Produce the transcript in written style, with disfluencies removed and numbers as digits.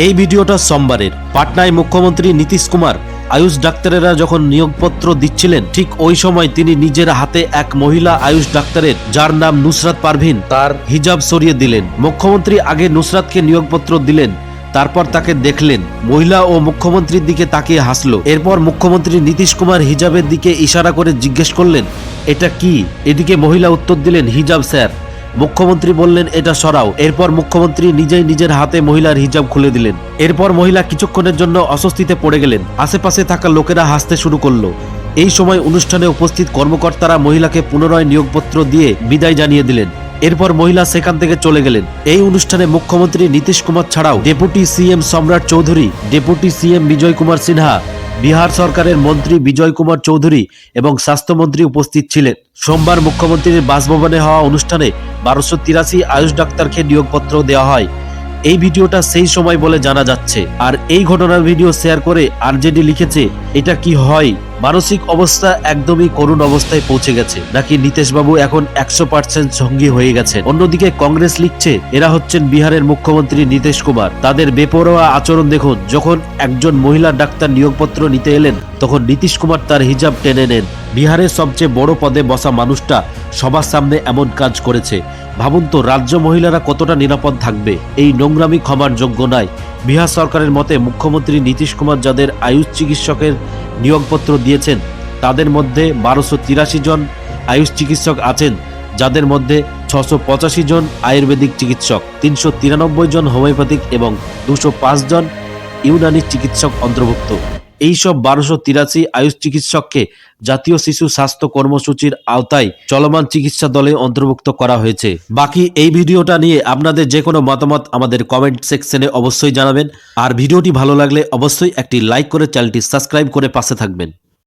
এই ভিডিওটা সোমবারের। পাটনায় মুখ্যমন্ত্রী নীতিশ কুমার আয়ুষ ডাক্তারেরা যখন নিয়োগপত্র দিচ্ছিলেন, ঠিক ওই সময় তিনি নিজের হাতে এক মহিলা আয়ুষ ডাক্তারের, যার নাম নুসরাত পারভিন, তার হিজাব সরিয়ে দিলেন। মুখ্যমন্ত্রী আগে নুসরাতকে নিয়োগপত্র দিলেন, তারপর তাকে দেখলেন, মহিলা ও মুখ্যমন্ত্রীর দিকে তাকিয়ে হাসলো। এরপর মুখ্যমন্ত্রী নীতিশ কুমার হিজাবের দিকে ইশারা করে জিজ্ঞেস করলেন, এটা কি? এদিকে মহিলা উত্তর দিলেন, হিজাব স্যার। মুখ্যমন্ত্রী বললেন, এটা সরাও। এরপর মুখ্যমন্ত্রী নিজেই নিজের হাতে মহিলার হিজাব খুলে দিলেন। এরপর মহিলা কিছুক্ষণের জন্য অস্বস্তিতে পড়ে গেলেন। আশেপাশে থাকা লোকেরা হাসতে শুরু করলো। এই সময় অনুষ্ঠানে উপস্থিত কর্মকর্তারা মহিলাকে পুনরায় নিয়োগপত্র দিয়ে বিদায় জানিয়ে দিলেন। এরপর মহিলা সেখান থেকে চলে গেলেন। এই অনুষ্ঠানে মুখ্যমন্ত্রী নীতিশ কুমার ছাড়াও ডেপুটি সিএম সম্রাট চৌধুরী, ডেপুটি সিএম বিজয় কুমার সিনহা, বিহার সরকারের মন্ত্রী বিজয় কুমার চৌধুরী এবং স্বাস্থ্যমন্ত্রী উপস্থিত ছিলেন। সোমবার মুখ্যমন্ত্রীর বাসভবনে হওয়া অনুষ্ঠানে 1283 আয়ুষ ডাক্তারকে নিয়োগপত্র দেওয়া হয়। এই ভিডিওটা সেই সময় বলে জানা যাচ্ছে। আর এই ঘটনার ভিডিও শেয়ার করে আরজেডি লিখেছে, এটা কি হয়? মানসিক অবস্থা একদমই করুণ অবস্থায় পৌঁছে গেছে, নাকি নীতিশবাবু এখন 100% সঙ্গী হয়ে গেছেন? অন্যদিকে কংগ্রেস লিখছে, এরা হচ্ছেন বিহারের মুখ্যমন্ত্রী নীতিশ কুমার। তাদের বেপরোয়া আচরণ দেখুন। যখন একজন মহিলা ডাক্তার নিয়োগপত্র নিতে এলেন, তখন নীতিশ কুমার তার হিজাব টেনে নেন। বিহারের সবচেয়ে বড় পদে বসা মানুষটা সবার সামনে এমন কাজ করেছে। ভাবুন তো, রাজ্য মহিলারা কতটা নিরাপদ থাকবে? এই নোংরামি ক্ষমার যোগ্য নয়। বিহার সরকারের মতে মুখ্যমন্ত্রী নীতিশ কুমার যাদের আয়ুষ চিকিৎসকের নিয়োগপত্র দিয়েছেন, তাদের মধ্যে 1283 জন আয়ুষ চিকিৎসক আছেন, যাদের মধ্যে 685 জন আয়ুর্বেদিক চিকিৎসক, 393 জন হোমিওপ্যাথিক এবং 205 জন ইউনানি চিকিৎসক অন্তর্ভুক্ত। এইসব 1283 আয়ুষ চিকিৎসককে জাতীয় শিশু স্বাস্থ্য কর্মসূচির আওতায় চলমান চিকিৎসা দলে অন্তর্ভুক্ত করা হয়েছে। বাকি এই ভিডিওটা নিয়ে আপনাদের যে কোনো মতামত আমাদের কমেন্ট সেকশনে অবশ্যই জানাবেন। আর ভিডিওটি ভালো লাগলে অবশ্যই একটি লাইক করে চ্যানেলটি সাবস্ক্রাইব করে পাশে থাকবেন।